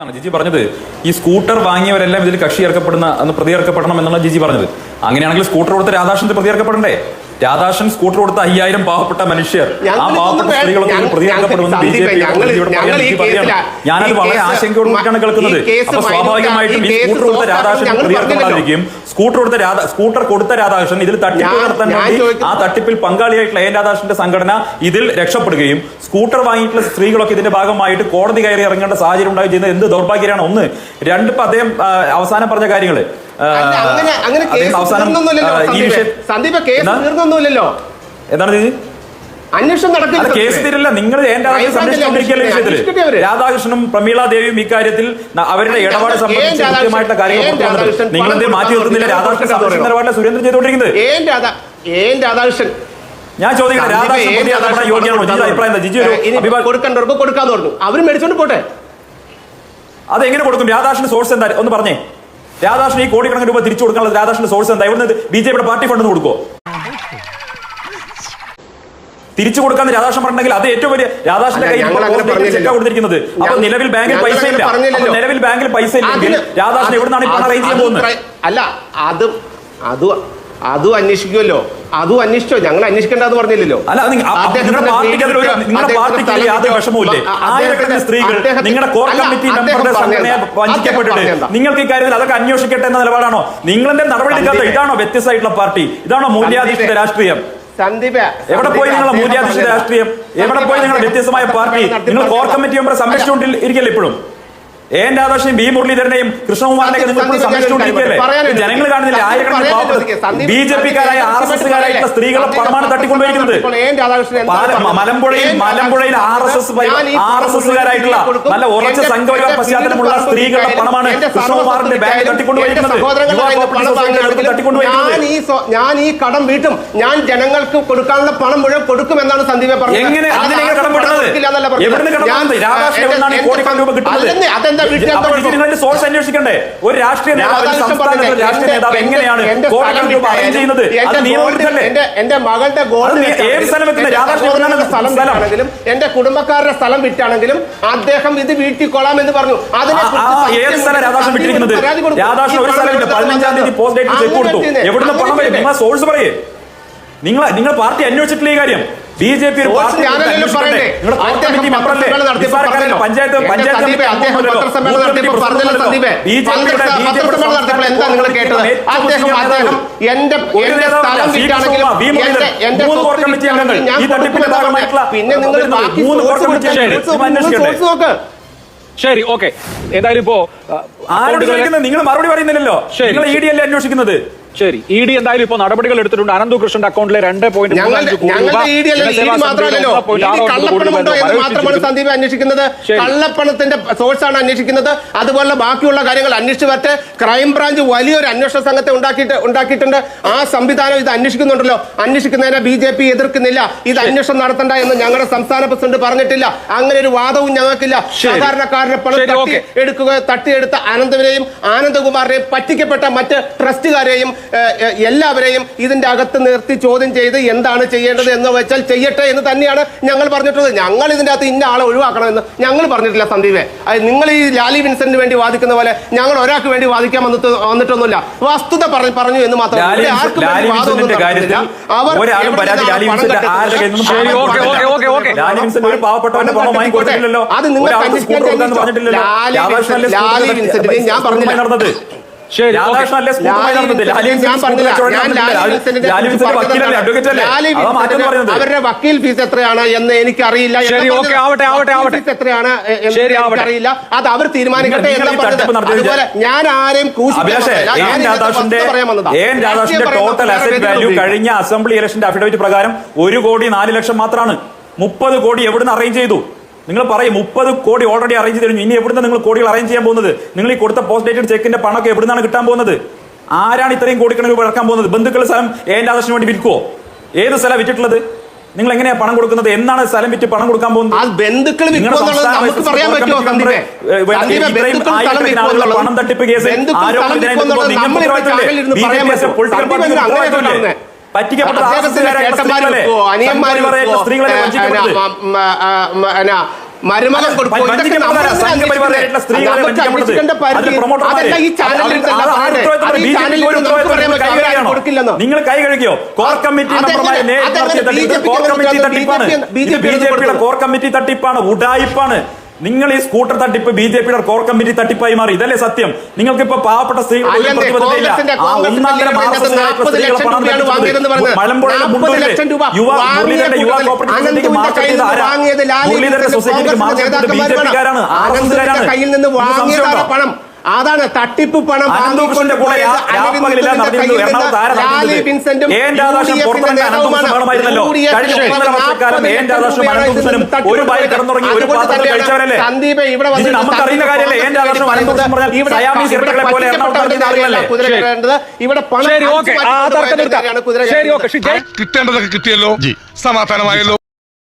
ജിജി പറഞ്ഞത് ഈ സ്കൂട്ടർ വാങ്ങിയവരെല്ലാം ഇതിൽ കക്ഷി ചേർക്കപ്പെടുന്ന പ്രതിയേർക്കപ്പെടണം എന്നുള്ള ജിജി പറഞ്ഞത്. അങ്ങനെയാണെങ്കിൽ സ്കൂട്ടർ കൊടുത്ത രാധാകൃഷ്ണൻ പ്രതിയേർക്കപ്പെടണ്ടേ? രാധാകൃഷ്ണൻ സ്കൂട്ടർ കൊടുത്ത 5000 പാവപ്പെട്ട മനുഷ്യർ, ആ പാവപ്പെട്ട സ്ത്രീകളൊക്കെ പ്രതിയേർക്കപ്പെടുമെന്ന് ഞാനത് വളരെ ആശങ്കയോടുകൂടിയാണ് കേൾക്കുന്നത്. അപ്പൊ സ്വാഭാവികമായിട്ടും ഈ സ്കൂട്ടർ കൊടുത്ത രാധാകൃഷ്ണൻ പ്രതിയേർക്കപ്പെടാതിരിക്കും. സ്കൂട്ടർ കൊടുത്ത രാധാകൃഷ്ണൻ ഇതിൽ തട്ടിപ്പ് നടത്താൻ വേണ്ടി ആ തട്ടിപ്പിൽ പങ്കാളിയായിട്ടുള്ള എൻ രാധാകൃഷ്ണന്റെ സംഘടന ഇതിൽ രക്ഷപ്പെടുകയും സ്കൂട്ടർ വാങ്ങിയിട്ടുള്ള സ്ത്രീകളൊക്കെ ഇതിന്റെ ഭാഗമായിട്ട് കോടതി കയറി ഇറങ്ങേണ്ട സാഹചര്യം ഉണ്ടായി ചെയ്യുന്നത് എന്ത് ദൗർഭാഗ്യമാണ്. ഒന്ന് രണ്ട് ഇപ്പൊ അദ്ദേഹം അവസാനം പറഞ്ഞ കാര്യങ്ങള് എന്താണ് അന്വേഷണം നടക്കില്ല, കേസ് തീരില്ല. നിങ്ങൾ രാധാകൃഷ്ണനും പ്രമീള ദേവിയും ഇക്കാര്യത്തിൽ അവരുടെ ഇടപാട് സംബന്ധിച്ച് കൃത്യമായിട്ടുള്ള കാര്യങ്ങൾ നിങ്ങൾ എന്തെങ്കിലും മാറ്റി നിർത്തുന്നില്ല. രാധാകൃഷ്ണൻ നിലപാടിലെ സുരേന്ദ്രൻ ചെയ്തുകൊണ്ടിരിക്കുന്നത്. ഞാൻ ചോദിക്കുന്നത് രാധാകൃഷ്ണൻ യോഗ്യമാണോ? ജിജി അഭിപ്രായം എന്താ? ജിജി കൊടുക്കേണ്ടവർക്ക് കൊടുക്കാന്ന് പറഞ്ഞു, അവരും മേടിച്ചോണ്ട് പോട്ടെ. അതെങ്ങനെ കൊടുക്കും? രാധാകൃഷ്ണൻ സോഴ്സ് എന്താ ഒന്ന് പറഞ്ഞേ. രാധാകൃഷ്ണൻ ഈ കോടിക്കണക്കിന് രൂപ തിരിച്ചു കൊടുക്കാനുള്ള രാധാകൃഷ്ണന്റെ സോഴ്സ് എന്താ? ഇവിടുന്ന് ബിജെപിയുടെ പാർട്ടി ഫണ്ട് കൊടുക്കോ? തിരിച്ചു കൊടുക്കാന്ന് രാധാകൃഷ്ണൻ പറഞ്ഞെങ്കിൽ അത് ഏറ്റവും വലിയ രാധാകൃഷ്ണന്റെ കയ്യിൽ കൊടുത്തിരിക്കുന്നത്. അപ്പൊ നിലവിൽ ബാങ്കിൽ പൈസ ഇല്ല. നിലവിൽ ബാങ്കിൽ പൈസ ഇല്ലെങ്കിൽ രാധാകൃഷ്ണൻ എവിടുന്നാണ് ഈ പണം അറേഞ്ച് ചെയ്യാൻ പോകുന്നത്? അല്ല, അതും അന്വേഷിക്കുമല്ലോ. അതും അന്വേഷിച്ചോ? ഞങ്ങൾ അന്വേഷിക്കേണ്ടത് പറഞ്ഞില്ലല്ലോ. അല്ല, നിങ്ങളുടെ പാർട്ടിക്ക് യാതൊരു വിഷമവുമില്ലേ? ആയിരക്കണക്കിന് സ്ത്രീകൾ നിങ്ങളുടെ കോർ കമ്മിറ്റി മെമ്പറുടെ സംഘടനയെ വഞ്ചിക്കപ്പെട്ടിട്ട് നിങ്ങൾക്ക് ഈ കാര്യത്തിൽ അതൊക്കെ അന്വേഷിക്കട്ടെ എന്ന നിലപാടാണോ? നിങ്ങളെന്റെ നടപടി എടുക്കാത്ത ഇതാണോ വ്യത്യസ്തമായിട്ടുള്ള പാർട്ടി? ഇതാണോ മൂല്യാധിഷ്ഠിത രാഷ്ട്രീയം? എവിടെ പോയി നിങ്ങളുടെ മൂല്യാധിഷ്ഠിത രാഷ്ട്രീയം? എവിടെ പോയി നിങ്ങളുടെ വ്യത്യസ്തമായ പാർട്ടി? നിങ്ങൾ കോർ കമ്മിറ്റി മെമ്പറെ സംരക്ഷിച്ചുകൊണ്ടിരിക്കല്ലേ ഇപ്പോഴും? എൻ രാധാകൃഷ്ണൻ, ബി മുരളീധരനെയും കൃഷ്ണകുമാറിനെയൊക്കെ നിങ്ങൾ സംരക്ഷിച്ചുകൊണ്ടിരിക്കുകയല്ലേ? ജനങ്ങൾ കാണുന്നില്ല ആയിരക്കണക്കിന് ബിജെപിക്കാരായ RSSകാരായിട്ടുള്ള സ്ത്രീകളെ പണമാണ് തട്ടിക്കൊണ്ടുപോയിരിക്കുന്നത്. മലമ്പുഴയിൽ RSSകാരായിട്ടുള്ള നല്ല ഉറച്ച സംഘപരിവാർ പശ്ചാത്തലമുള്ള സ്ത്രീകളുടെ പണമാണ് കൃഷ്ണകുമാറിന്റെ ബാങ്ക് തട്ടിക്കൊണ്ടുപോയിരിക്കുന്നത്. ഞാൻ ഈ കടം വീട്ടും, ഞാൻ ജനങ്ങൾക്ക് കൊടുക്കാനുള്ള പണം മുഴുവൻ കൊടുക്കുമെന്നാണ് സന്ദീപ് പറഞ്ഞത്. എങ്ങനെ കടം വിടുന്നത്? എവിടുന്ന് കടം? രാധാകൃഷ്ണൻ എവിടുന്നാണ് കോടിക്കണക്കിന് രൂപ കിട്ടുന്നത്? സോഴ്സ് അന്വേഷിക്കണ്ടേ? ഒരു രാഷ്ട്രീയ നേതാവ് എങ്ങനെയാണ് ചെയ്യുന്നത്? എന്റെ മകളുടെ സ്ഥലം, എന്റെ കുടുംബക്കാരുടെ സ്ഥലം വിറ്റാണെങ്കിലും അദ്ദേഹം ഇത് വീട്ടിക്കൊള്ളാം എന്ന് പറഞ്ഞു. ഏത് സ്ഥലം രാധാകൃഷ്ണൻ വിട്ടിരിക്കുന്നത്? രാധാകൃഷ്ണൻ ഒരു സ്ഥലമില്ല. 15-ാം തീയതി പോസ്റ്റ് ഡേറ്റ് ചെക്ക് കൊടുത്തു. എവിടുന്ന് പണം വരും? നിങ്ങൾ സോഴ്സ് പറയേ. നിങ്ങൾ പാർട്ടി അന്വേഷിച്ചിട്ടില്ല ഈ കാര്യം. ബിജെപി ശരി, ഓക്കെ. ഏതായാലും ഇപ്പോ നിങ്ങൾ മറുപടി പറയുന്നില്ലല്ലോ. നിങ്ങൾ ED അല്ലേ അന്വേഷിക്കുന്നത്? ശരി, ED എന്തായാലും ഇപ്പോ നടപടികൾ എടുത്തിട്ടുണ്ട്. അനന്തകൃഷ്ണന്റെ അക്കൗണ്ടിലെ 2.5 മാത്രമാണ് സന്ദീപ് അന്വേഷിക്കുന്നത്. കള്ളപ്പണത്തിന്റെ സോഴ്സാണ് അന്വേഷിക്കുന്നത്. അതുപോലെ ബാക്കിയുള്ള കാര്യങ്ങൾ അന്വേഷിച്ചു വരട്ടെ. ക്രൈംബ്രാഞ്ച് വലിയൊരു അന്വേഷണ സംഘത്തെ ഉണ്ടാക്കിയിട്ടുണ്ട്. ആ സംവിധാനം ഇത് അന്വേഷിക്കുന്നുണ്ടല്ലോ. അന്വേഷിക്കുന്നതിനെ BJP എതിർക്കുന്നില്ല. ഇത് അന്വേഷണം നടത്തണ്ട എന്ന് ഞങ്ങളുടെ സംസ്ഥാന പ്രസിഡന്റ് പറഞ്ഞിട്ടില്ല. അങ്ങനെ ഒരു വാദവും ഞങ്ങൾക്കില്ല. സാധാരണക്കാരന്റെ പണം തട്ടിയെടുത്ത അനന്തവിനെയും ആനന്ദകുമാറിനെയും പറ്റിക്കപ്പെട്ട മറ്റ് ട്രസ്റ്റുകാരെയും എല്ലാവരെയും ഇതിന്റെ അകത്ത് നിർത്തി ചോദ്യം ചെയ്ത് എന്താണ് ചെയ്യേണ്ടത് എന്ന് വെച്ചാൽ ചെയ്യട്ടെ എന്ന് തന്നെയാണ് ഞങ്ങൾ പറഞ്ഞിട്ടുള്ളത്. ഞങ്ങൾ ഇതിന്റെ അകത്ത് ഇന്ന ആളെ ഒഴിവാക്കണമെന്ന് ഞങ്ങൾ പറഞ്ഞിട്ടില്ല സന്ദീപേ. നിങ്ങൾ ഈ ലാലി വിൻസെന്റിന് വേണ്ടി വാദിക്കുന്ന പോലെ ഞങ്ങൾ ഒരാൾക്ക് വേണ്ടി വാദിക്കാൻ വന്നിട്ടൊന്നുമില്ല. വസ്തുത പറഞ്ഞു എന്ന് മാത്രം. അത് നിങ്ങൾ ഞാൻ പറഞ്ഞില്ല. അവരുടെ വക്കീൽ ഫീസ് എത്രയാണ് എന്ന് എനിക്കറിയില്ല. എത്രയാണ് അറിയില്ല. അത് അവർ തീരുമാനിക്കട്ടെ. അതുപോലെ ഞാൻ ആരെയും ടോട്ടൽ അസറ്റ് വാല്യൂ കഴിഞ്ഞ അസംബ്ലി ഇലക്ഷന്റെ അഫിഡവിറ്റ് പ്രകാരം 1,04,00,000 മാത്രമാണ്. 30 കോടി എവിടുന്ന് അറേഞ്ച് ചെയ്തു? നിങ്ങൾ പറയും 30 കോടി ഓൾറെഡി അറേഞ്ച് ചെയ്തു. ഇനി എവിടുന്ന് നിങ്ങൾ കോടികൾ അറേഞ്ച് ചെയ്യാൻ പോകുന്നത്? നിങ്ങൾ ഈ കൊടുത്ത പോസ്റ്റ് ഡേറ്റഡ് ചെക്കിന്റെ പണമൊക്കെ എവിടുന്നാണ് കിട്ടാൻ പോകുന്നത്? ആരാണ് ഇത്രയും കോടിക്കണക്കിന് രൂപ ഇറക്കാൻ പോകുന്നത്? ബന്ധുക്കളുടെ സ്ഥലം എൻ രാധാകൃഷ്ണന് വേണ്ടി വിൽക്കുവോ? ഏത് സ്ഥലം വിറ്റിട്ടുള്ളത്? നിങ്ങൾ എങ്ങനെയാ പണം കൊടുക്കുന്നത്? എന്നാണ് സ്ഥലം വിറ്റ് പണം കൊടുക്കാൻ പോകുന്നത്? പണം തട്ടിപ്പ് കേസ് പറ്റിക്കപ്പെട്ട മരുമകൻ കൊടുക്കും. ഇതൊക്കെ നമ്മൾ സംഘപരിവാരമായിട്ടുള്ള സ്ത്രീകളെ നമുക്ക് അന്വേഷിക്കേണ്ട പരിധി. അതല്ല ഈ ചാനലിൽ കൊടുക്കില്ലെന്നോ? നിങ്ങൾ കൈ കഴുകിയോ? കോർ കമ്മിറ്റി മെമ്പർമാരെ നേരിട്ട് നടത്തിയ തട്ടിപ്പ് കോർ കമ്മിറ്റി തട്ടിപ്പാണ്. ബിജെപിയുടെ കോർ കമ്മിറ്റി തട്ടിപ്പാണ്, ഉഡായിപ്പാണ്. നിങ്ങൾ ഈ സ്കൂട്ടർ തട്ടിപ്പ് ബിജെപിയുടെ കോർ കമ്മിറ്റി തട്ടിപ്പായി മാറി. ഇതല്ലേ സത്യം? നിങ്ങൾക്ക് ഇപ്പൊ പാവപ്പെട്ട സ്ത്രീകൾ കയ്യിൽ നിന്ന് വാങ്ങിയതാണ് പണം. അതാണ് തട്ടിപ്പ് പണം. സന്ദീപ് ഇവിടെ ഇവിടെ പണം കിട്ടേണ്ടതൊക്കെ കിട്ടിയല്ലോ, സമാധാനമായല്ലോ.